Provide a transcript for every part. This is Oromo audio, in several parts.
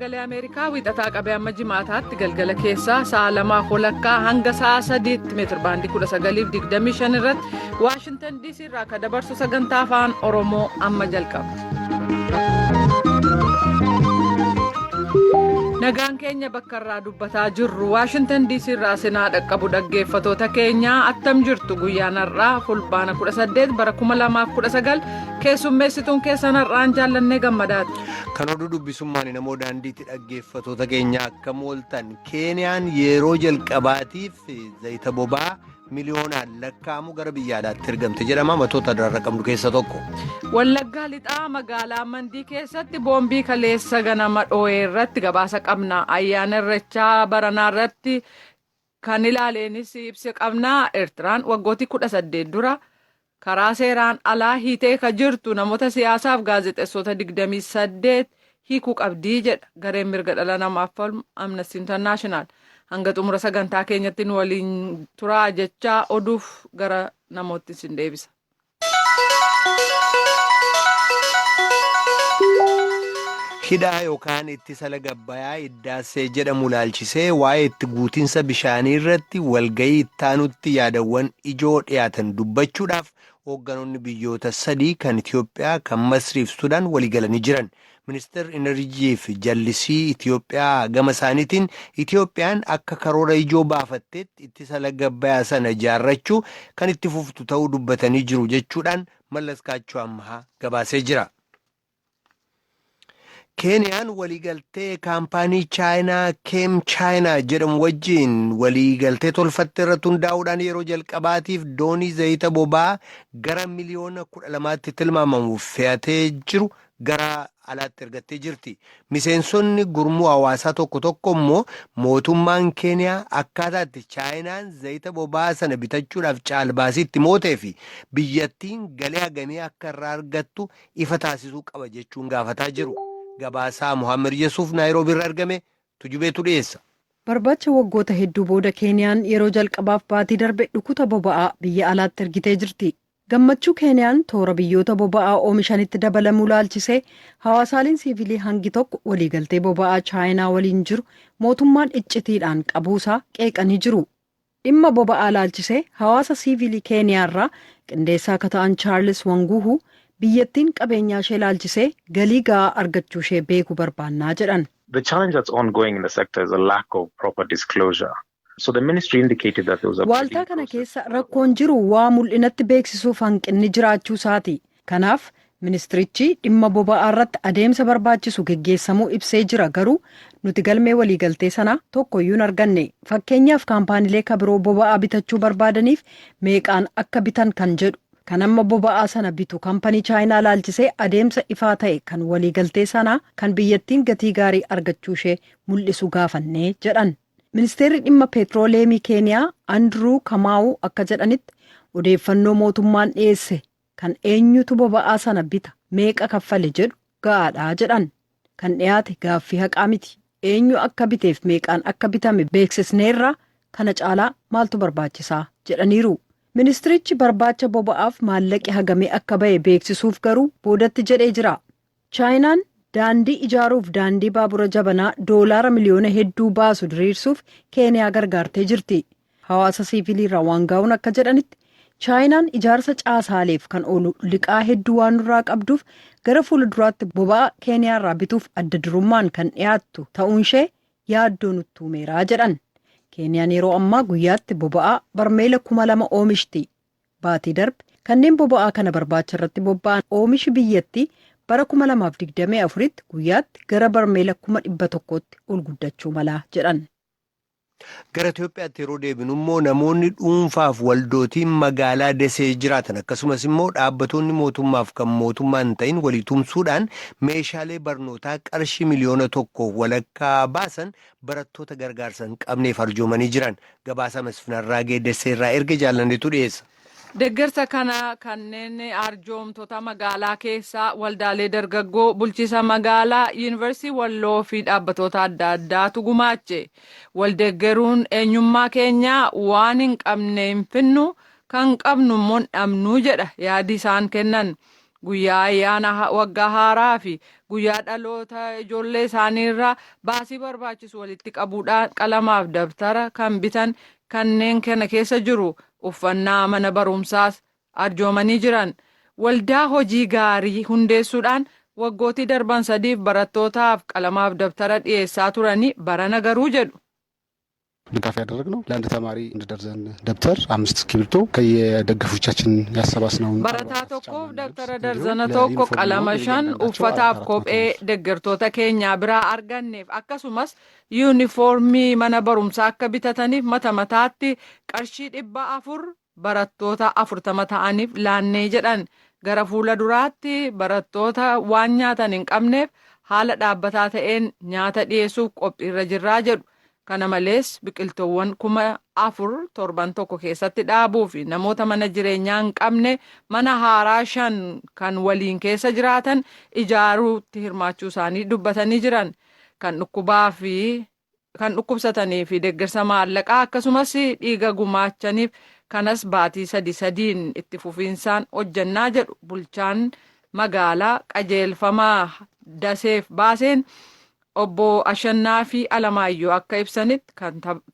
sagalee Ameerikaa wiixataa qabee amma jimaataatti galgala keessaa sa'a 2:00 hanga sa'a 3:00 meetir baandii 19:25 irratti Waashingtan DC irraa akka dabarsu sagantaa afaan Oromoo amma jalqaba. Nagaan keenya bakka irraa dubbataa jirru Waashingtan DC irraa sinaa dhaqqabu dhaggeeffatoota keenyaa attam jirtu guyyaan har'aa fulbaana 18 bara 2019 keessummeessituun keessan har'aan jaallannee gammadaati. Kan oduu dubbisummaan namoo daandiitti dhaggeeffatoota keenya akka mooltan Keeniyaan yeroo jalqabaatiif zayita boba'aa miliyoonaan lakkaa'amu gara biyyaadhaatti ergamte jedhama matoota dararra qabnu keessa tokko. Wallaggaa lixaa magaalaa Mandii keessatti boombii kaleessa ganama dhoo'ee irratti gabaasa qabna. Ayyaana Irreechaa baranaa irratti kan ilaaleenis ibsa qabna. Eertiraan waggooti 18 dura karaa seeraan alaa hiitee ka jirtu namoota siyaasaaf gaazexeessota 28 hiikuu qabdii jedha gareen mirga dhala namaaf falmu Amnesty International. Hanga xumura sagantaa keenyatti nu waliin turaa jechaa oduuf gara namootti sin deebisa. Hidhaa yookaan ittisa laga Abbayyaa Hiddaasee jedhamu ilaalchisee waa'ee itti guutiinsa bishaanii irratti walgayii ittaanutti yaadawwan ijoo dhiyaatan dubbachuudhaaf hoogganoonni biyyoota sadii kan Itiyoophiyaa kan Masrii fi Sudaan waliigalanii jiran. Ministeerri Enerjii fi Jallisii Itiyoophiyaa gama isaaniitiin Itiyoophiyaan akka karoora ijoo baafatteetti ittisa laga Abbayyaa sana ijaarrachuu kan itti fuftu ta'uu dubbatanii jiru jechuudhaan Mallas Kaachoo ammaa gabaasee jira. Keeniyaan waliigaltee kaampaanii chaayinaa keem chaayinaa jedhamu wajjiin waliigaltee tolfatte irratti hundaa'uudhaan yeroo jalqabaatiif doonii zayita boba'aa gara miliyoona 12tti tilmaamamuuf fe'atee jiru gara alaatti ergattee jirti. Miseensonni gurmuu hawaasaa tokko tokko immoo mootummaan Keeniyaa akkaataatti chaayinaan zayita boba'aa sana bitachuudhaaf caalbaasiitti mootee fi biyyattiin galii hagamee akka irraa argattu ifa taasisuu qaba jechuun gaafataa jiru. Gabaasaa Muhammad Yesuuf Naayiroobii irraa argame tujubeetu dhiyeessa. Barbaacha waggoota hedduu booda Keeniyaan yeroo jalqabaaf baatii darbe dhukuta boba'aa biyya alaatti ergitee jirti. Gammachuu Keeniyaan toora biyyoota boba'aa oomishanitti dabalamuu laalchisee hawaasaaleen siivilii hangi tokko waliigaltee boba'aa chaayinaa waliin jiru mootummaan iccitiidhaan qabuusaa qeeqanii jiru. Dhimma boba'aa laalchisee hawaasa siivilii Keeniyaarraa qindeessaa akka ta'an Chaarlis Wanguuhuu biyyattiin qabeenyaa ishee laalchisee galii ga'aa argachuu ishee beekuu barbaannaa jedhan. The challenge that's ongoing in the sector is a lack of proper disclosure. So the ministry indicated that there was a Waaltaa kana keessa rakkoon jiru waa mul'inatti beeksisuuf hanqinni jiraachuu isaati. Kanaaf ministirichi dhimma boba'aa irratti adeemsa barbaachisu geggeessamuu ibsee jira garuu nuti galmee waliigaltee sanaa tokkoyyuu hin arganne. Fakkeenyaaf kaampaaniilee kabiroo boba'aa bitachuu barbaadaniif meeqaan akka bitan kan jedhu. Kan amma boba'aa sana bitu kaampanii chaayinaa laalchisee adeemsa ifaa ta'e kan waliigaltee sanaa kan biyyattiin gatii gaarii argachuu ishee mul'isu gaafannee jedhan. Ministeerri dhimma peetirooleemii Keeniyaa Andruu Kamaa'uu akka jedhanitti odeeffannoo mootummaan dhiyeesse kan eenyutu boba'aa sana bita meeqa kaffale jedhu ga'aadhaa jedhan. Kan dhiyaate gaaffii haqaa miti. Eenyu akka biteef meeqaan akka bitame beeksisneerra kana caalaa maaltu barbaachisaa jedhaniiru. Ministirichi barbaacha boba'aaf maallaqi hagamee akka ba'e beeksisuuf garuu boodatti jedhee jira. Chaayinaan daandii ijaaruuf daandii baabura jabanaa doolaara miliyoona hedduu baasu diriirsuuf Keeniyaa gargaartee jirti. Hawaasa siiviliirraa Wangaa'uun akka jedhanitti Chaayinaan ijaarsa caasaaleef kan oolu liqaa hedduu waan nurraa qabduuf gara fuulduraatti boba'aa Keeniyaarraa bituuf adda durummaan kan dhiyaattu ta'uun ishee yaaddoo nutti uumeeraa jedhan. Keeniyaan yeroo ammaa guyyaatti boba'aa barmeela 2,000 oomishti. Baatii darbe kanneen boba'aa kana barbaacha irratti bobba'an oomishi biyyatti bara 2024tti guyyaatti gara barmeela 100,000tti ol guddachuu malaa jedhan. Gara Itiyoophiyaatti yeroo deebinu immoo namoonni dhuunfaaf waldootiin magaalaa Desee jiraatan akkasumas immoo dhaabbattoonni mootummaaf kan mootummaa hin ta'in walii tumsuudhaan meeshaalee barnootaa qarshii miliyoona 1 walakkaa baasan barattoota gargaarsa hin qabneef arjoomanii jiran. Gabaasa Masfinarraagee Deseerraa erga jaallanneetu dhiyeessa. Deeggarsa kana kanneen arjoomtoota magaalaa keessaa waldaalee dargaggoo bulchiisa magaalaa yuunivarsiitii Walloo fi dhaabbattoota adda addaatu gumaache. Waldeeggaruun eenyummaa keenyaa waan hin qabne hin finnu kan qabnu immoo dhabnuu jedha yaadi isaan kennan. guyyaa ayyaana waggaa haaraa fi guyyaa dhaloota ijoollee isaaniirraa baasii barbaachisu walitti qabuudhaan qalamaaf dabtara kan bitan kanneen kana keessa jiru uffannaa mana barumsaas arjoomanii jiran. Waldaa hojii gaarii hundeessuudhaan waggootii darban 3 barattootaaf qalamaaf dabtara dhiyeessaa turanii barana garuu jedhu. ድጋፍ ያደረግነው ለአንድ ተማሪ 1 ደርዘን ደብተር 5 እስክሪብቶ ከየደጋፊዎቻችን ያሰባስነው barataa tokkoof dabtara darzana tokko qalama 5 uffataaf kophee deeggartoota keenya biraa arganneef akkasumas yuunifoormii mana barumsaa akka bitataniif mata mataatti qarshii 400 barattoota 40 ta'aniif laannee jedhan. Gara fuula duraatti barattoota waan nyaatan hin qabneef haala dhaabbataa ta'een nyaata dhiyeessuuf qophiirra jirraa jedhu. Kana malees biqiltoowwan 4,000 torban tokko keessatti dhaabuu fi namoota mana jireenyaa hin qabne mana haaraa 5 kan waliin keessa jiraatan ijaaruutti hirmaachuu isaanii dubbatanii jiran. Kan dhukkubsatanii fi deeggarsa maallaqaa akkasumas dhiiga gumaachaniif kanas baatii 3 itti fufiinsaan hojjannaa jedhu bulchaan magaalaa qajeelfamaa daseef baaseen. Obbo Ashannaa fi Alamaayyoo akka ibsanitti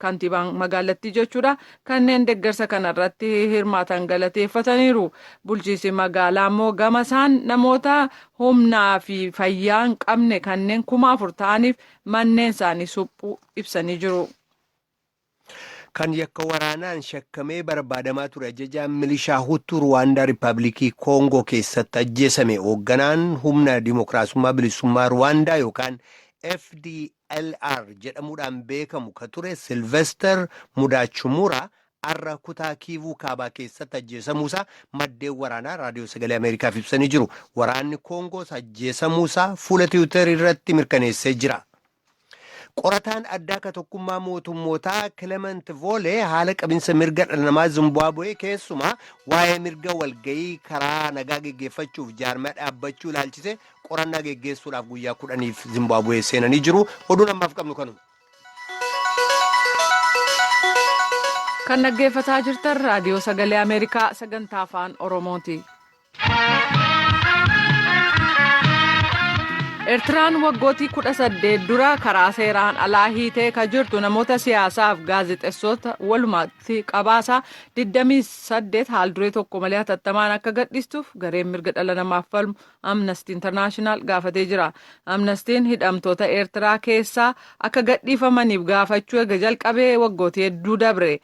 kantiibaan magaalattii jechuudha kanneen deeggarsa kanarratti hirmaatan galateeffataniiru. Bulchiinsi magaalaa immoo gama isaan namoota humnaa fi fayyaa hin qabne kanneen 4,000 ta'aniif manneen isaanii suphuu ibsanii jiru. Kan yakka waraanaan shakkamee barbaadamaa ture ajajaan milishaa Hutuu Ruwaandaa Riippaabilikii Koongoo keessatti ajjeesame hoogganaan humna dimookiraasummaa bilisummaa Ruwaandaa yookaan FDLR jedhamuudhaan beekamu ka ture Silvester Mudachumura har'a kutaa Kiivuu Kaabaa keessatti ajjeesamuusaa maddeen waraanaa raadiyoo sagalee Ameerikaaf ibsanii jiru. Waraanni Koongoos ajjeesamuusaa fuula Tiwiitar irratti mirkaneessee jira. Qorataan addaa ka tokkummaa mootummootaa Clement Volee haala qabinsa mirga dhala namaa Zimbaabuwee keessumaa waa'ee mirga walgayii karaa nagaa geggeeffachuuf jaarmaa dhaabbachuu ilaalchise qorannaa geggeessuudhaaf guyyaa 10f Zimbaabuwee seenanii jiru. Oduun ammaaf qabnu kanuma. Kan dhaggeeffataa jirtan raadiyoo sagalee Ameerikaa sagantaa afaan Oromooti. Eertiraan waggootii 18 dura karaa seeraan alaa hiitee ka jirtu namoota siyaasaaf gaazexeessota walumaatti qabaasaa 28 haalduree tokko malee hatattamaan akka gadhiistuuf gareen mirga dhala namaaf falmu Amnesty International gaafatee jira. Amnestiin hidhamtoota Eertiraa keessaa akka gadhiifamaniif gaafachuu eega jalqabee waggootii hedduu dabre.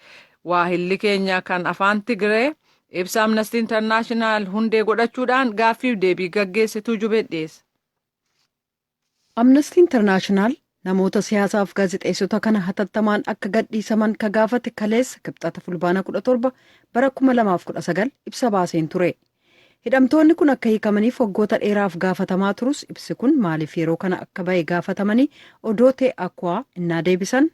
Waahilli keenya kan afaan Tigree ibsa Amnesty International hundee godhachuudhaan gaaffiif deebii gaggeessituu jubee dhiyeesse. Amnesty International namoota siyaasaaf gaazexeessota kana hatattamaan akka gadhiisaman ka gaafate kaleessa kibxata fulbaana 17 bara 2019 ibsa baaseen ture. Hidhamtoonni kun akka hiikamaniif waggoota dheeraaf gaafatamaa turus ibsi kun maaliif yeroo kana akka ba'e gaafatamanii Odootee Akwaa innaa deebisan.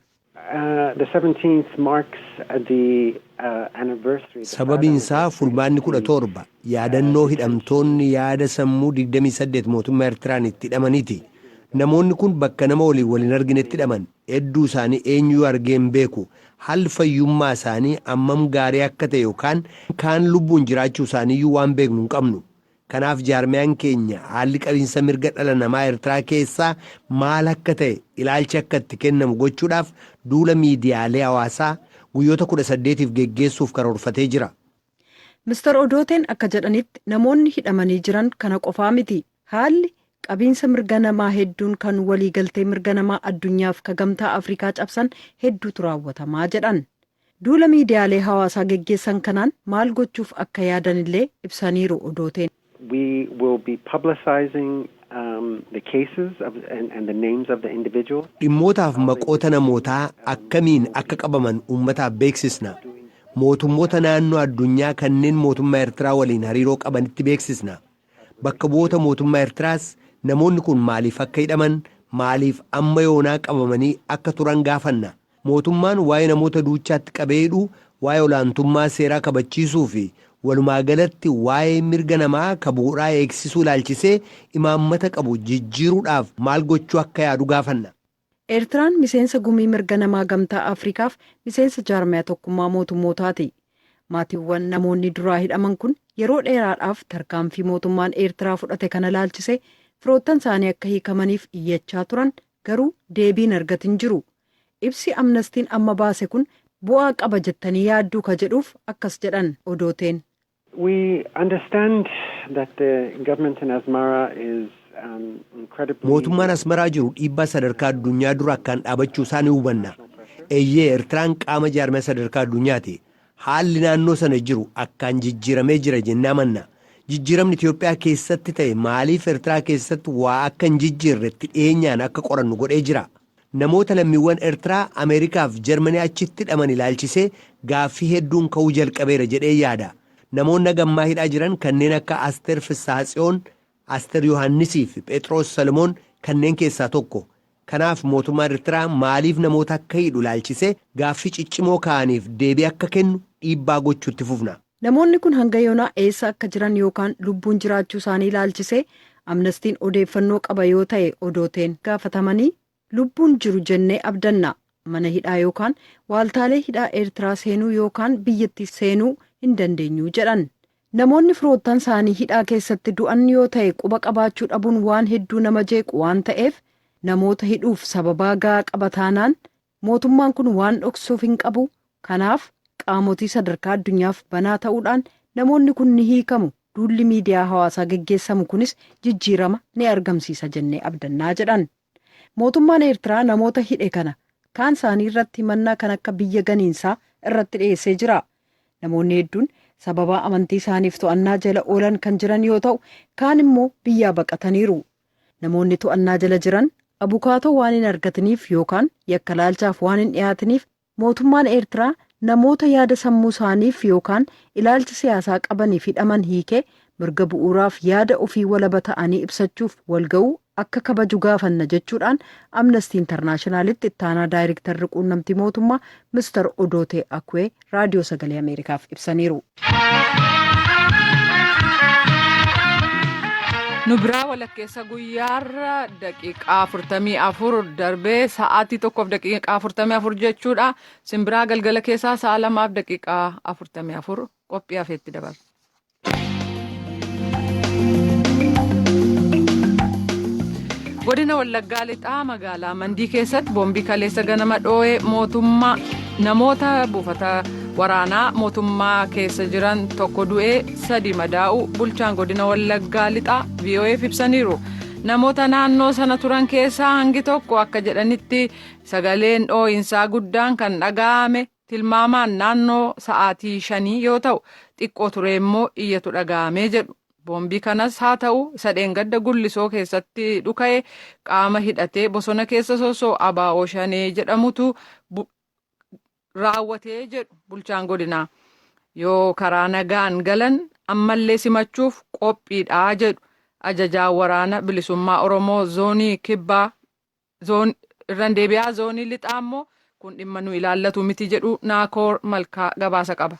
Sababiinsaa fulbaanni 17 yaadannoo hidhamtoonni yaada sammuu 28 mootummaa Eertiraan itti hidhamaniiti. Namoonni kun bakka nama waliin arginetti hidhaman hedduu isaanii eenyuu argeen beeku haalli fayyummaa isaanii ammam gaarii akka ta'e yookaan kaan lubbuun jiraachuu isaaniiyyuu waan beeknu hin qabnu. Kanaaf jaarmiyaan keenya haalli qabiinsa mirga dhala namaa Eertiraa keessaa maal akka ta'e ilaalchi akka itti kennamu gochuudhaaf duula miidiyaalee hawaasaa guyyoota 18f geggeessuuf karoorfatee jira. Mr. Odooteen akka jedhanitti namoonni hidhamanii jiran kana qofaa miti. Haalli qabiinsa mirga namaa hedduun kan waliigaltee mirga namaa addunyaaf ka gamtaa Afrikaa cabsan hedduutu raawwatamaa jedhan. Duula miidiyaalee hawaasaa geggeessan kanaan maal gochuuf akka yaadanillee ibsaniiru Odooteen. We will be publicizing the cases and the names of the individuals. Dhimmootaaf maqoota namootaa akkamiin akka qabaman uummataaf beeksisna. Mootummoota naannoo addunyaa kanneen mootummaa Eertiraa waliin hariiroo qabanitti beeksisna. Bakka bu'oota mootummaa Eertiraas namoonni kun maaliif akka hidhaman maaliif amma yoonaa qabamanii akka turan gaafanna. Mootummaan waa'ee namoota duuchaatti qabeedhu waa'ee olaantummaa seeraa kabachiisuu fi walumaa galatti waa'ee mirga namaa ka bu'uuraa eegsisuu ilaalchisee imaammata qabu jijjiiruudhaaf maal gochuu akka yaadu gaafanna. Eertiraan miseensa gumii mirga namaa gamtaa Afrikaaf miseensa jaarmiyaa tokkummaa mootummootaati. Maatiiwwan namoonni duraa hidhaman kun yeroo dheeraadhaaf tarkaanfii mootummaan Eertiraa fudhate kana laalchise firoottan isaanii akka hiikamaniif iyyachaa turan garuu deebiin argatin jiru. Ibsi Amnestiin amma baase kun bu'aa qaba jettanii yaadduu ka jedhuuf akkas jedhan Odooteen. We understand that the government in Asmara is incredibly... Mootummaan Asmaraa jiru dhiibbaa sadarkaa addunyaa dura akkaan dhaabachuu isaa ni hubanna. Eeyyee Eertiraan qaama jaarmaya sadarkaa addunyaati. Haalli naannoo sana jiru akkaan jijjiiramee jira jennee amanna. Jijjiiramni Itoophiyaa keessatti ta'e maaliif Eertiraa keessatti waa akka hin jijjiirretti dhiyeenyaan akka qorannu godhee jira. Namoota lammiiwwan Eertiraa Ameerikaaf Jarmanii achitti hidhaman ilaalchisee gaaffii hedduun ka'uu jalqabeera jedhee yaada. Namoonni gammaa hidhaa jiran kanneen akka Asteer Fissaatsiyoon, Asteer Yohaannisii fi Phexros Salomoon kanneen keessaa tokko. Kanaaf mootummaan Eertiraa maaliif namoota akka hidhu ilaalchisee gaaffii ciccimoo ka'aniif deebii akka kennu dhiibbaa gochuutti fufna. Namoonni kun hanga yoonaa eessa akka jiran yookaan lubbuun jiraachuu isaanii ilaalchisee Amnestiin odeeffannoo qaba yoo ta'e Odooteen gaafatamanii lubbuun jiru jennee abdanna mana hidhaa yookaan waaltaalee hidhaa Eertiraa seenuu yookaan biyyatti seenuu hin dandeenyu jedhan. Namoonni firoottan isaanii hidhaa keessatti du'an yoo ta'e quba qabaachuu dhabuun waan hedduu nama jeequ waan ta'eef namoota hidhuuf sababaa gahaa qaba taanaan mootummaan kun waan dhoksuuf hin qabu. Kanaaf qaamotii sadarkaa addunyaaf banaa ta'uudhaan namoonni kun ni hiikamu. Duulli miidiyaa hawaasaa geggeessamu kunis jijjiirama ni argamsiisa jennee abdannaa jedhan. Mootummaan Eertiraa namoota hidhe kana kaan isaanii irratti himannaa kan akka biyya ganiinsaa irratti dhiyeessee jira. Namoonni hedduun sababaa amantii isaaniif to'annaa jala oolan kan jiran yoo ta'u kaan immoo biyyaa baqataniiru. Namoonni to'annaa jala jiran abukaatoo waan hin argataniif yookaan yakka laalchaaf waan hin dhiyaataniif mootummaan Eertiraa namoota yaada sammuu isaaniif yookaan ilaalcha siyaasaa qabaniif hidhaman hiikee mirga bu'uuraaf yaada ofii walaba ta'anii ibsachuuf walga'uu akka kabaju gaafanna jechuudhaan Amnestii Intarnaashinaalitti ittaanaa daayirektarri quunnamtii mootummaa Mr. Odootee Akwee raadiyoo sagalee Ameerikaaf ibsaniiru. Nu biraa walakkeessa guyyaarra daqiiqaa 44 darbee sa'aatii 1 daqiiqaa 44 jechuudha. Simbiraa galgala keessaa sa'a 2 daqiiqaa 44 qophii hafeetti dabarsa. Godina Wallaggaa lixaa magaalaa Mandii keessatti boombii kaleessa ganama dhoo'ee namoota buufata waraanaa mootummaa keessa jiran tokko du'ee 3 madaa'u bulchaan godina Wallaggaa lixaa VOA'f ibsaniiru. Namoota naannoo sana turan keessaa hangi tokko akka jedhanitti sagaleen dhoo'insaa guddaan kan dhaga'ame tilmaamaan naannoo sa'aatii 5 yoo ta'u xiqqoo ture immoo iyyatu dhaga'amee jedhu. Boombii kanas haa ta'u isa dheengadda Gullisoo keessatti dhuka'e qaama hidhatee bosona keessa sosoo Abaa'oo Shanee jedhamutu raawwatee jedhu bulchaan godinaa. Yoo karaa nagaan galan ammallee simachuuf qophiidhaa jedhu ajajaan waraana bilisummaa Oromoo zoonii kibbaa irraan deebi'aa zoonii lixaa immoo kun dhimma nu ilaallatu miti jedhu Naakoor Malkaa gabaasa qaba.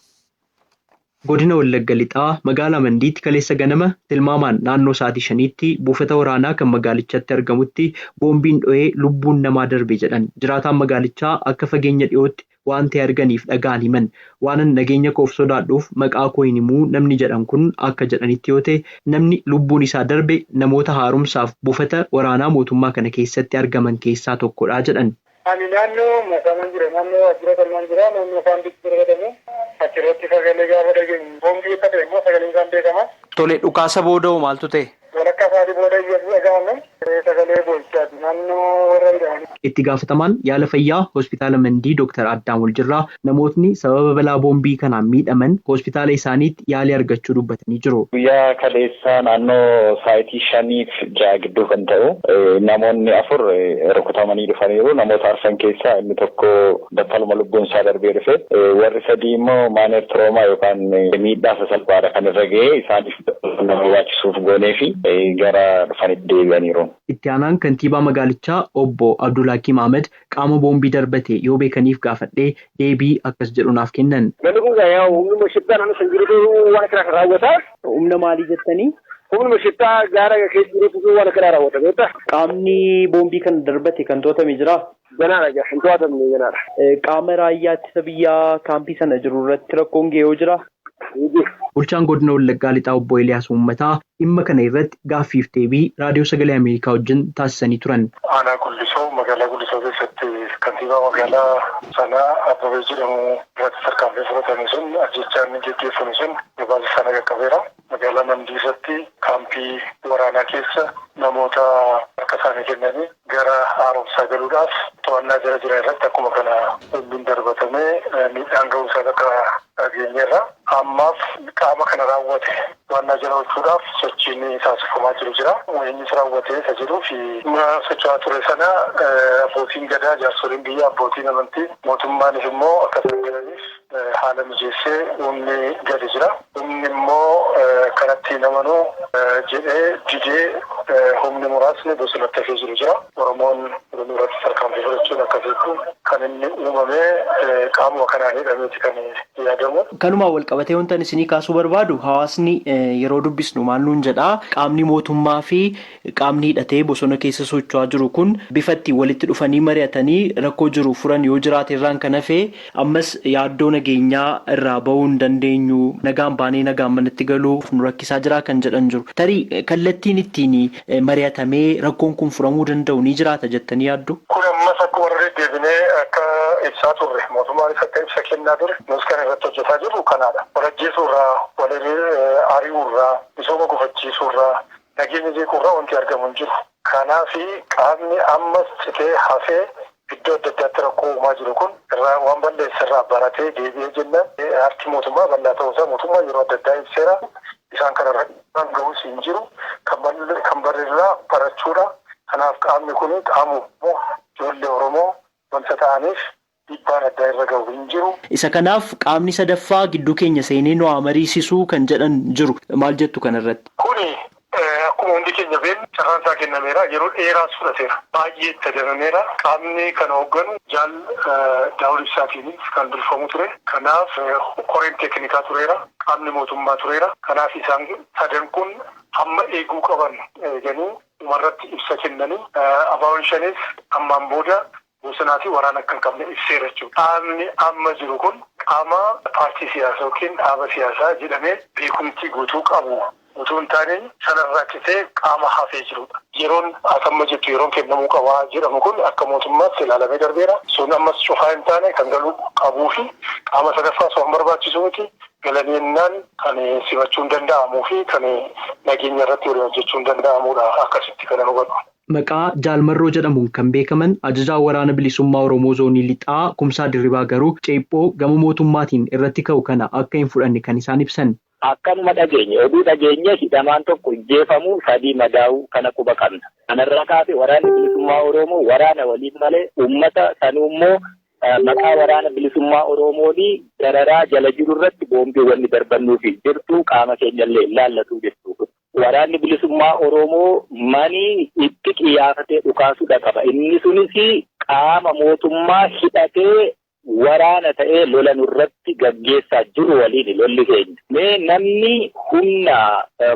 Godina Wallagga lixaa magaalaa Mandiitti kaleessa ganama tilmaamaan naannoo sa'aatii 5tti buufata waraanaa kan magaalichatti argamutti boombiin dho'ee lubbuun namaa darbe jedhan jiraataan magaalichaa akka fageenya dhiyootti waan ta'e arganiif dhaga'an himan waanan nageenya koof sodaadhuuf maqaa koo hin himuu namni jedhan kun akka jedhanitti yoo ta'e namni lubbuun isaa darbe namoota haaromsaaf buufata waraanaa mootummaa kana keessatti argaman keessaa tokkodha jedhan. Ani naannoo masaman jira naannoo ajjira kalman jira naannoo afaan bitti argatamu achirratti sagalee gaafa dhageenyu boombii akka ta'e immoo sagaleen isaan beekama. Tole dhukaasa booda maaltu ta'e? Walakkaa isaatii booda iyyatu dhaga'ame sagalee boolchaati naannoo warra jedhamani. Itti gaafatamaan yaala fayyaa hospitaala Mandii Dr. Addaam Waljirraa namootni sababa balaa boombii kanaan miidhaman hospitaala isaaniitti yaalii argachuu dubbatanii jiru. Guyyaa kaleessaa naannoo sa'aatii 5-6 gidduu kan ta'u namoonni 4 rukutamanii dhufaniiru. Namoota arfan keessaa inni tokko battaluma lubbuun isaa darbee dhufe. Warri 3 immoo maaneer tiroomaa yookaan miidhaa sasalphaadha kan irra ga'e isaaniif nama barbaachisuuf goonee fi gara dhufanitti deebi'aniiru. Itti aanaan kantiibaa magaalichaa obbo Abdulhakiim Ahmed qaama boombii darbate yoo beekaniif gaafadhee deebii akkas jedhu naaf kennan. Namni kun humna shittaa naannoo san jirutu waan kana raawwata. Humna maalii jettanii? Humna shittaa gaara keessa jirutu waan kana raawwata beektaa? Qaamni boombii kana darbate kan to'atame jira? Ganaadha gaa hin to'atamne ganaadha. Qaama raayyaa ittisa biyyaa kaampii sana jiru irratti rakkoon ga'ee jira? Bulchaan godina Wallaggaa Lixaa obbo Eeliyaas Uummataa dhimma kana irratti gaaffiif deebii raadiyoo sagalee Ameerikaa wajjin taasisanii turan. Aanaa Gullisoo magaalaa Gullisoo keessatti kantiibaa magaalaa sanaa Abbabee jedhamu irratti tarkaanfii fudhatame sun ajjechaan gaggeeffame sun gabaasa sana qaqqabeera. Magaalaa Mandiisatti kaampii waraanaa keessa namoota harka isaanii kennanii gara haaromsaa galuudhaaf to'annaa jala jiran irratti akkuma kana humni darbatamee miidhaan ga'uu isaa akka dhageenyeerra. Ammaaf qaama kana raawwate to'annaa jala oolchuudhaaf sochiin taasifamaa jira. Eenyus raawwatee isa jedhuu fi socho'aa ture sana abbootiin gadaa, jaarsoliin biyya, abbootiin amantii, mootummaanis immoo akka gargaaraniif haala mijeessee humni gadi jira. Humni immoo kanatti namanuu jedhee didee humni muraasni bosonatti hafee jiru jira. Oromoon irratti tarkaanfii fudhachuun akkasitti kan inni uumamee qaamuma kanaan hidhameeti kan yaadamu. Kanumaan wal qabatee wantan isinii kaasuu barbaadu hawaasni yeroo dubbisnu maal nuun jedhaa qaamni mootummaa fi qaamni hidhatee bosona keessa socho'aa jiru kun bifa itti walitti dhufanii mari'atanii rakkoo jiru furan yoo jiraate irraan kan hafee ammas yaaddoo nageenyaa irraa bahuu hin dandeenyu nagaan baanee nagaan manatti galuuf nu rakkisaa jira kan jedhan jiru. Tarii kallattiin ittiin mari'atamee rakkoon kun furamuu danda'u ni jiraata jettanii yaaddu? Kun ammas akkuma irra deebinee akka ibsaa turre mootummaanis akka ibsa kennaa ture nus kan irratti hojjetaa jirru kanaadha. Walajjeesuurraa, ari'uurraa, misooma gufachiisuurraa, nageenya jeequurraa wanti argamu hin jiru. Kanaafi qaamni ammas citee hafee iddoo adda addaatti rakkoo uumaa jiru kun irraa waan balleessarraa baratee deebi'ee jennaan harki mootummaa bal'aa ta'uusaa mootummaa yeroo adda addaa ibseera. Isaan kanarra ga'uus hin jiru. Kan barreerraa barachuudha. Kanaaf qaamni kun qaama ijoollee Oromoo wanta ta'aniif dhiibbaan addaa irra ga'u hin jiru. Isa kanaaf qaamni sadaffaa gidduu keenya seenee nu haa mariisisuu kan jedhan jiru. Maal jettu kanarratti? Kuni akkuma hundi keenya beeknu carraan isaa kennameera. Yeroo dheeraas fudhateera. Baay'ee itti adeemameera. Qaamni kana hoogganu jaal Daawud Ibsaatiinis kan durfamu ture. Kanaaf koreen teeknikaa tureera. Qaamni mootummaa tureera. Kanaaf isaan sadan kun hamma eeguu qaban eeganii umarratti ibsa kennanii abaawoon shanis ammaan booda bosonaa fi waraana akka hin qabne ibseera jechuudha. Qaamni amma jiru kun qaama paartii siyaasaa yookiin dhaaba siyaasaa jedhamee beekumtii guutuu qabu. Utuu hin taane sanarraa citee qaama hafee jirudha. Yeroon asamma jettu yeroon kennamuu qabaa jedhamu kun akka mootummaatti ilaalamee darbeera. Sun ammas cufaa hin taane kan galuu qabuu fi qaama sadaffaa waan barbaachisu miti. Galaniinnaan kan simachuun danda'amuu fi kan nageenya irratti walii hojjechuun danda'amudha. Akkasitti kan hubadhu. Maqaa Jaalmarroo jedhamuun kan beekaman ajajaa waraana bilisummaa Oromoo zoonii lixaa Kumsaa Dirribaa garuu ceephoo gama mootummaatiin irratti ka'u kana akka hin fudhanne kan isaan ibsan. Akkanuma oduu dhageenye hidhamaan tokko ajjeefamuu 3 madaa'uu kana quba qabna. Kanarraa kaasee waraanni bilisummaa Oromoo waraana waliin malee uummata sanuu immoo maqaa waraana bilisummaa Oromoonii dararaa jala jiru irratti boombiiwwan darbannuufi jirtu qaama keenyallee ilaallatu jechuudha. Waraanni bilisummaa Oromoo manii itti xiyyeeffatee dhukaasuudha qaba. Inni sunis qaama mootummaa hidhatee waraana ta'ee lola nurratti gaggeessaa jiru waliin lolli keenya. Mee namni humna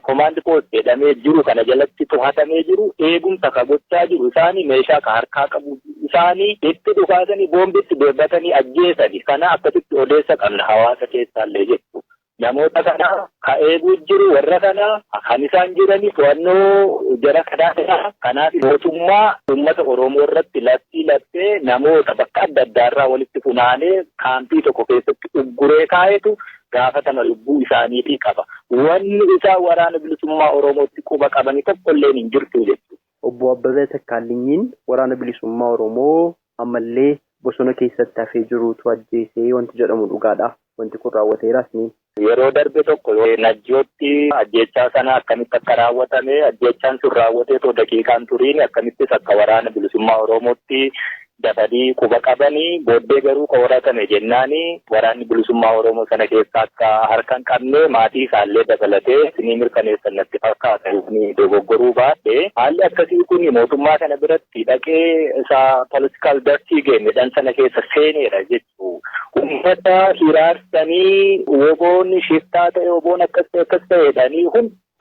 komaandi poost jedhamee jiru kana jalatti to'atamee jiru eegumsa gochaa jiru isaanii meeshaa harkaa qabu isaanii itti dhukaasanii boombitti darbatanii ajjeesanii kana akkasitti odeessa qabna hawaasa keessaallee jechuudha. Namoota kana ka eeguu jiru warra kana kan isaan jiranii to'annoo jara kadhaa kanaaf mootummaa uummata Oromoo irratti lattee namoota bakka adda addaarraa walitti funaanee kaampii tokko keessatti ugguree kaa'etu gaafatama lubbuu isaaniitii qaba. Wanni isaa waraana bilisummaa Oromootti quba qabanii tokkolleen hin jirtu jechuudha. Obbo Abbabee Takkaalinyiin waraana bilisummaa Oromoo ammallee bosona keessatti hafee jirutu ajjeesee wanti jedhamu dhugaadha. Wanti kun raawwateeras ni. Yeroo darbe tokko Najjootti ajjechaa sana akkamitti akka raawwatame ajjechaan sun raawwatee too daqiiqaan turiin akkamittis akka waraana bilisummaa Oromootti dafanii quba qabanii booddee garuu qoratame jennaanii waraanni bilisummaa Oromoo sana keessa akka harka hin qabne maatii isaallee dabalatee isinii mirkaneessan natti fakkaata ni dogoggoruu baadhee haalli akkasii kun mootummaa kana biratti dhaqee isaa political dirty game jedhan sana keessa seeneera jechuudha. Uummata hiraarsanii woboonni shiftaa ta'e woboon akkas ta'edhanii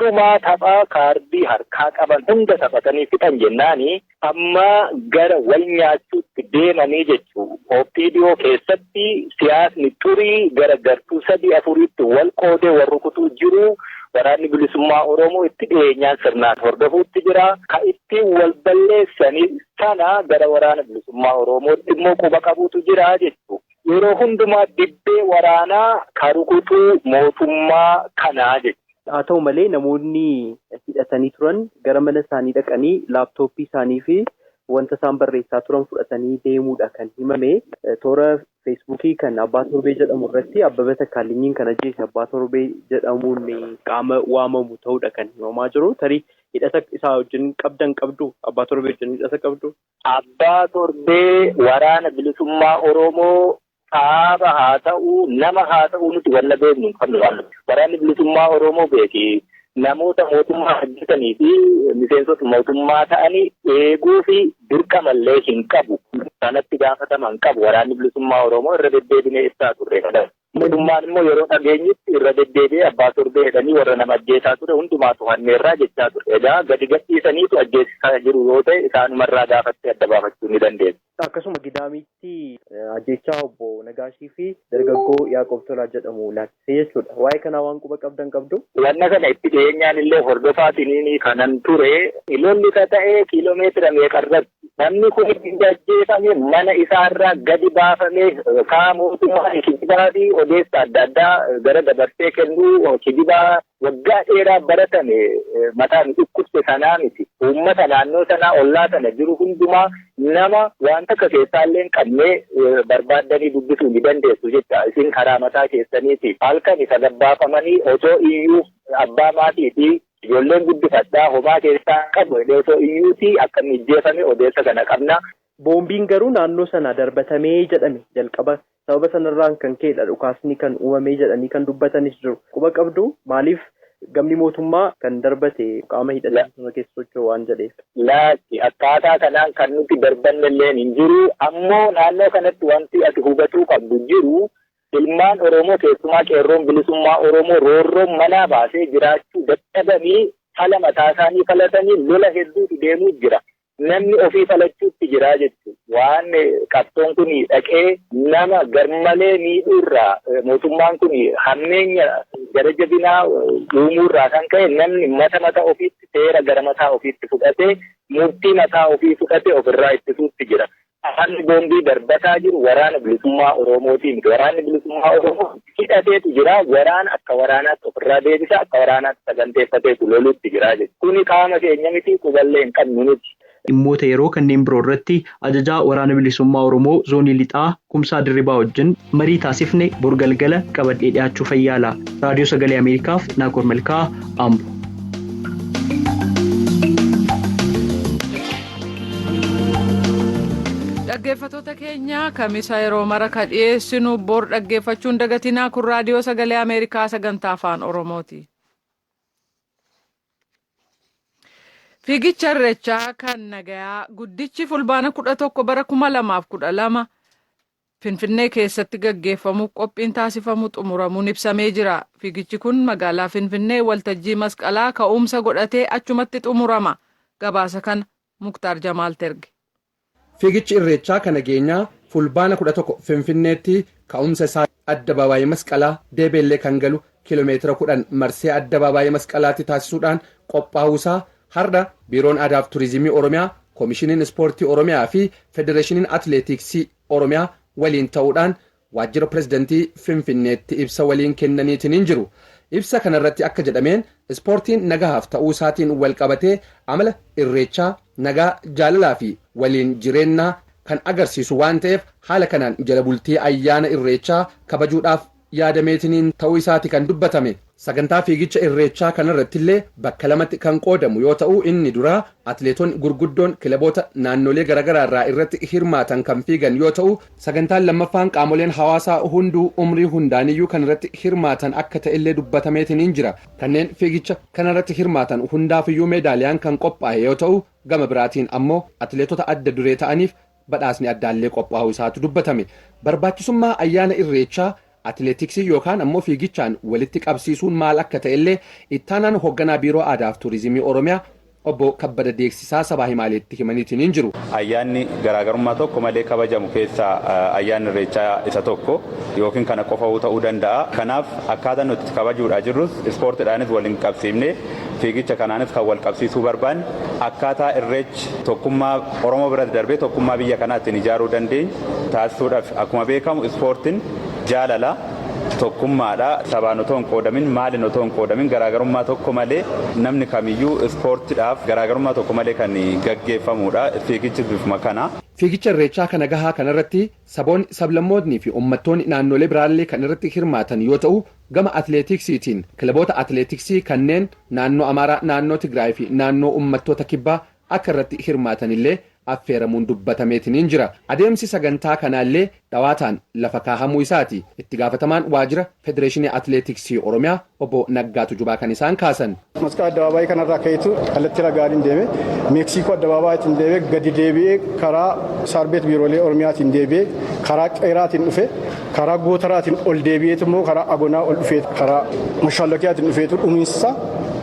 hundumaa taphaa kaardii harkaa qaban hunda taphatanii fixan jennaani amma gara wal nyaachuutti deemanii jechuudha. Ooppiidiyoo keessatti siyaasni turii gara gartuu 3-4tti wal qoodee wal rukutuu jiru. Waraanni bilisummaa Oromoo itti dhiyeenyaan sirnaan hordofuutti jira. Ka ittiin wal balleessanii sana gara waraana bilisummaa Oromootti immoo quba qabuutu jira jechuudha. Yeroo hundumaa dibbee waraanaa ka rukutuu mootummaa kanaa jechuudha. Haa ta'u malee namoonni hidhatanii turan gara mana isaanii dhaqanii laaptooppii isaanii fi wanta isaan barreessaa turan fudhatanii deemuudha kan himame. Toora Feesbuukii kan Abbaa Torbee jedhamu irratti Abbabaa Takkaalinyiin kan ajjeese Abbaa Torbee jedhamuun qaama waamamu ta'uudha kan himamaa jiru. Tarii hidhata isaa wajjin qabdu Abbaa Torbee wajjin hidhata qabdu. Abbaa Torbee waraana bilisummaa Oromoo dhaaba haa ta'u nama haa ta'u nuti walla beeknu qabnu. Waraanni bilisummaa Oromoo beeki namoota mootummaa hojjetanii fi miseensota mootummaa ta'anii eeguu fi dirqamallee hin qabu. Sanatti gaafataman qabu. Waraanni bilisummaa Oromoo irra deddeebinee ibsaa turre. Mootummaan immoo yeroo dhageenyitti irra deddeebi'ee Abbaa Torbee jedhanii warra nama ajjeesaa ture hundumaa to'anneerraa jechaa ture. Egaa gadi gadhiisaniitu ajjeesisaa jiru yoo ta'e isaanumarraa gaafattee adda baafachuu ni dandeessu. Akkasuma Gidaamitti ajjechaa obbo Nagaashii fi dargaggoo Yaaqoob Tolaa jedhamu laakkisee jechuudha. Waa'ee kanaa waan quba qabdu? Wanna kana itti dhiyeenyaan illee hordofaatiin kanan ture. Ilolli isa ta'ee kiiloomeetira meeqarratti namni kun itti ajjeefame mana isaarraa gadi baafamee mootummaa kijibaatii odeessa adda addaa gara dabarsee kennuu kijibaa waggaa dheeraa baratame mataan dhukkubse sanaa miti. Uummata naannoo sanaa ollaa sana jiru hundumaa nama waan takka keessaallee qabnee barbaaddanii dubbisuu ni dandeessu jecha isin karaa mataa keessaniiti. Halkan isa gabbaafamanii osoo iyyuu abbaa maatii fi ijoolleen guddifadhaa homaa keessaa qabu osoo iyyuuti akka mijjeefame odeessa kana qabna. Boombiin garuu naannoo sana darbatamee jedhame jalqaba sababa sanarraan kan ka'edha dhukaasni kan uumamee jedhanii kan dubbatanis jiru. Quba qabdu maaliif gamni mootummaa kan darbate qaama hidhatanii keessa socho'u waan jedheef? Laatti akkaataa kanaan kan nuti darbannellee hin jiru. Ammoo naannoo kanatti wanti ati hubatuu qabdu jiru. Ilmaan Oromoo keessumaa qeerroon bilisummaa Oromoo roorroon manaa baasee jiraachuu dadhabanii fala mataa isaanii falatanii lola hedduutu deemuu jira. Namni ofii falachuutti jira jechuudha. Waan qabsoon kun dhaqee nama garmalee miidhuurraa mootummaan kun hammeenya gara jabinaa uumuurraa kan ka'e namni mata ofiitti seera gara mataa ofiitti fudhatee murtii mataa ofii fudhatee ofirraa ittisuutti jira. Haalli boombii darbataa jiru waraana bilisummaa Oromootiin. Waraanni bilisummaa Oromoo hidhateetu jira. Waraana akka waraanaatti ofirraa deebisa akka waraanaatti saganteeffateetu loluutti jira jechuudha. Kuni qaama keenya miti quballee hin qabnu nuti. Dhimmoota yeroo kanneen biroo irratti ajajaa waraana bilisummaa Oromoo zoonii lixaa Kumsaa Dirribaa wajjin marii taasifne borgalgala qabadhee dhiyaachuu fayyaala. Raadiyoo Sagalee Ameerikaaf Naakoor Malkaa Ambo. Dhaggeeffattoota keenya kamisa yeroo mara ka dhiyeessinu bor dhaggeeffachuun dagatinaa kun raadiyoo Sagalee Ameerikaa sagantaa afaan Oromooti. Fiigicha Irreechaa kan nagayaa guddichi fulbaana 11 bara 2012 Finfinnee keessatti gaggeeffamuuf qophiin taasifamu xumuramuun ibsamee jira. Fiigichi kun magaalaa Finfinnee waltajjii masqalaa ka'umsa godhatee achumatti xumurama. Gabaasa kana Muktaar Jamaal Terge. Fiigichi Irreechaa kan nageenyaa fulbaana 11 Finfinneetti ka'umsa isaa addabaabaayii masqalaa deebeellee kan galu kiiloomeetira 10 marsee addabaabaayii masqalaatti taasisuudhaan qophaa'uusaa har'a biiroon aadaa fi turizimii Oromiyaa, koomishiniin ispoortii Oromiyaa fi federeeshiniin atileetiksii Oromiyaa waliin ta'uudhaan waajjira pirezidantii Finfinneetti ibsa waliin kennaniitiin jiru. Ibsa kanarratti akka jedhameen ispoortiin nagahaaf ta'uu isaatiin wal qabatee amala irreechaa nagaa jaalalaa fi waliin jireenyaa kan agarsiisu waan ta'eef haala kanaan jala bultii ayyaana irreechaa kabajuudhaaf yaadameetiin ta'uu isaati kan dubbatame. Sagantaa fiigicha irreechaa kanarratti illee bakka lamatti kan qoodamu yoo ta'u inni duraa atileetonni gurguddoon kilaboota naannolee garaagaraa irraa irratti hirmaatan kan fiigan yoo ta'u sagantaan lammaffaan qaamoleen hawaasaa hunduu umrii hundaaniyyuu kanarratti hirmaatan akka ta'ellee dubbatameetiin jira. Kanneen fiigicha kanarratti hirmaatan hundaafiyyuu meedaaliyaan kan qophaa'e yoo ta'u gama biraatiin ammoo atileetota adda duree ta'aniif badhaasni addaallee qophaa'uu isaatu dubbatame. Barbaachisummaa ayyaana irreechaa atileetiksii yookaan ammoo fiigichaan walitti qabsiisuun maal akka ta'ellee ittaanaan hoogganaa biiroo aadaaf tuurizimii Oromiyaa obbo Kabbada Deeksisaa sabaa himaaleetti himaniitiin hin jiru. Ayyaanni garaagarummaa tokko malee kabajamu keessaa ayyaanni irreechaa isa tokko yookiin kana qofa ta'uu danda'a. Kanaaf akkaataa nuti kabajuudhaa jirrus ispoortiidhaanis waliin qabsiifnee fiigicha kanaanis kan wal qabsiisuu barbaanne akkaataa irreechi tokkummaa Oromoo biratti darbee tokkummaa biyya kanaa ittiin ijaaruu dandeenyu taasisuudhaaf akkuma beekamu ispoortiin jaalala. Tokkummaadha sabaan otoo hin qoodamin maaliin otoo hin qoodamin garaagarummaa tokko malee namni kamiyyuu ispoortiidhaaf garaagarummaa tokko malee kan gaggeeffamudha fiigichi bifuma kana. Fiigicha irreechaa kana gahaa kanarratti saboonni sablammootni fi uummattoonni naannolee biraallee kan irratti hirmaatan yoo ta'u gama atileetiksiitiin kilaboota atileetiksii kanneen naannoo Amaaraa, naannoo Tigraay fi naannoo uummattoota kibbaa akka irratti hirmaatanillee affeeramuun dubbatameetiin jira. Adeemsi sagantaa kanaallee dhawaataan lafa kaahamuu isaati. Itti gaafatamaan waajjira Federeeshinii Atileetiksii Oromiyaa obbo Naggaatu Jubaa kan isaan kaasan. Masqaa addabaabaayii kanarraa ka'eetu kallattii ragaadhaan deeme Meeksikoo addabaabaayitiin deeme gadi deebi'ee karaa saarbeet biiroolee Oromiyaatiin deebi'ee karaa qeeraatiin dhufe karaa gootaraatiin ol deebi'eetu immoo karaa agonaa ol dhufee karaa mashaalokiyaatiin dhufeetu dhumiinsa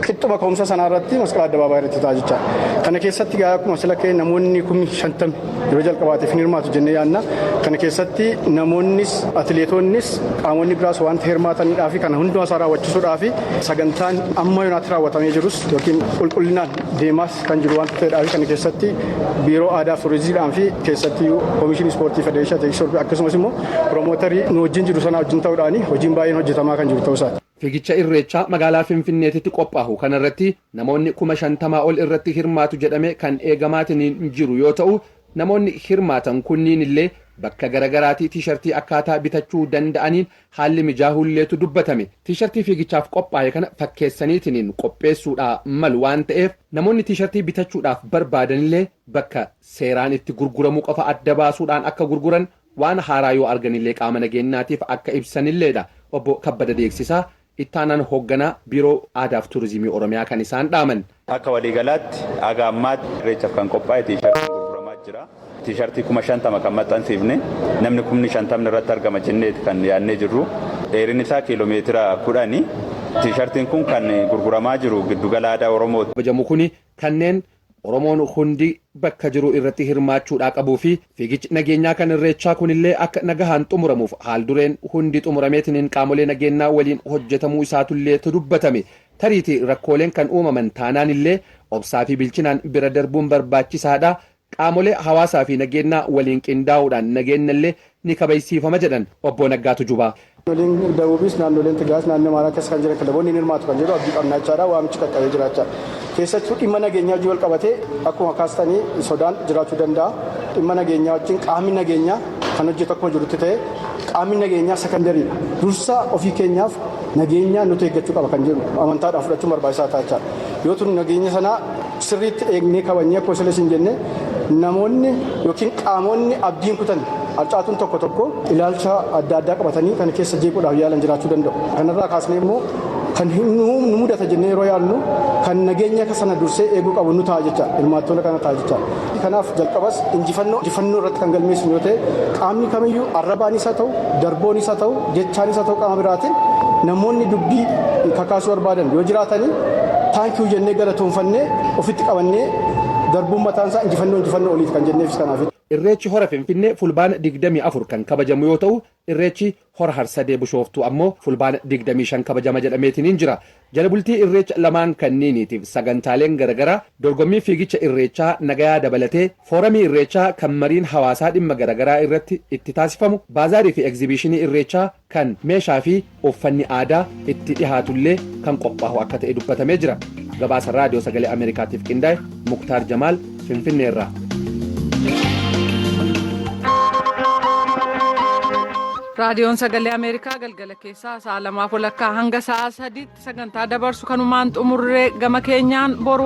qixxuma ka'umsa sanaa irratti masqaa addabaabaayii irratti taasicha. Kana keessatti gaa akkuma sila ka'e namoonni 50 yeroo jalqabaatiif ni hirmaatu jennee yaadna. Kana keessatti namoonnis atileetonnis qaamonni biraas wanta hirmaataniidhaa fi kana hundumaa isaa raawwachiisuudhaa fi sagantaan amma yoonaatti raawwatamee jirus yookiin qulqullinaan deemaas kan jiru wanta ta'eedhaa fi kana keessatti biiroo aadaa fi turizimiidhaan fi keessatti koomishinii ispoortii federeeshinii atileetiksii akkasumas immoo piromootarii nu wajjin jiru sanaa wajjin ta'uudhaan hojiin baay'een hojjetamaa kan jiru ta'uusaati. Fiigicha irreechaa magaalaa Finfinneetitti qophaa'u kanarratti namoonni 50,000 ol irratti hirmaatu jedhame kan eegamaatiin jiru yoo ta'u namoonni hirmaatan kunniin illee bakka garaagaraatii tiishartii akkaataa bitachuu danda'aniin haalli mijaahulleetu dubbatame. Tiishartii fiigichaaf qophaa'e kana fakkeessaniitiin qopheessuudhaa malu waan ta'eef namoonni tiishartii bitachuudhaaf barbaadanillee bakka seeraan itti gurguramuu qofa adda baasuudhaan akka gurguran waan haaraa yoo arganillee qaama nageenyaatiif akka ibsanilleedha. Obbo Kabbada Deeksisaa ittaanaan hoogganaa biiroo aadaaf tuurizimii Oromiyaa kan isaan dhaaman. Akka waliigalaatti haga ammaatti irreechaaf kan qophaa'e tiishartiin gurguramaa jira. Tiishartii 50,000 kan maxxansiifne namni 50,000 irratti argama jenneeti kan yaadnee jirru. Dheerinni isaa kiiloomeetira 10. Tiishartiin kun kan gurguramaa jiru giddugala aadaa Oromooti. Kabajamu kuni kanneen Oromoon hundi bakka jiru irratti hirmaachuudhaa qabuu fi fiigichi nageenyaa kan irreechaa kunillee akka nagahaan xumuramuuf haal dureen hundi xumurameetiin qaamolee nageenyaa waliin hojjetamuu isaatullee dubbatame. Tariitii rakkooleen kan uumaman taanaan illee obsaa fi bilchinaan bira darbuun barbaachisaadha. Qaamolee hawaasaa fi nageenyaa waliin qindaa'uudhaan nageenyallee ni kabachiifama jedhan obbo Naggaatu Jubaa. Naannoleen Dabuubis naannoleen Tigraayis naannoo Amaaraa keessa kan jiran kilaboonni ni hirmaatu kan jedhu abdii qabnaa jechaadha waamichi qaqqabee jiraachaa. Keessattuu dhimma nageenyaa wajjin wal qabatee akkuma kaastanii sodaan jiraachuu danda'a. Dhimma nageenyaa wajjin qaamni nageenyaa kan hojjetu akkuma jirutti ta'e qaamni nageenyaa sekandariidha. Dursa ofii keenyaaf nageenyaa nuti eeggachuu qaba kan jedhu amantaadhaan fudhachuun barbaachisaa ta'a jechaadha. Yoo tun nageenya sanaa sirriitti eegnee kabajnee akkuma silas hin jenne namoonni yookiin qaamonni abdiin kutan harcaatuun tokko ilaalcha adda addaa qabatanii kan keessa jeequudhaaf yaalan jiraachuu danda'u. Kanarraa kaasnee immoo kan nu mudata jennee yeroo yaallu kan nageenya sana dursee eeguu qabu nu ta'a jecha hirmaattoota kana ta'a jecha. Kanaaf jalqabas injifannoo irratti kan galmeessinu yoo ta'e qaamni kamiyyuu arrabaanis haa ta'u darboonis haa ta'u jechaanis haa ta'u qaama biraatiin namoonni dubbii kakaasuu barbaadan yoo jiraatanii taankiyuu jennee galatoonfannee ofitti qabannee darbuun mataansaa injifannoo oliiti kan jenneefis kanaaf. Irreechi hora Finfinnee fulbaana 24 kan kabajamu yoo ta'u irreechi hora Harsadee Bishooftuu ammoo fulbaana 25 kabajama jedhameetiin jira. Jala bultii irreecha lamaan kanniiniitiif sagantaaleen garagaraa dorgommii fiigicha irreechaa nagayaa dabalatee fooramii irreechaa kan mariin hawaasaa dhimma garagaraa irratti itti taasifamu baazaarii fi egzibiishinii irreechaa kan meeshaa fi uffanni aadaa itti dhihaatullee kan qophaa'u akka ta'e dubbatamee jira. Gabaasa raadiyoo sagalee Ameerikaatiif qindaa'e Muktaar Jamaal Finfinneerraa. Raadiyoon sagalee Ameerikaa galgala keessaa sa'a 2:00 hanga sa'a 3:00 sagantaa dabarsu kanumaan xumurree gama keenyaan boru.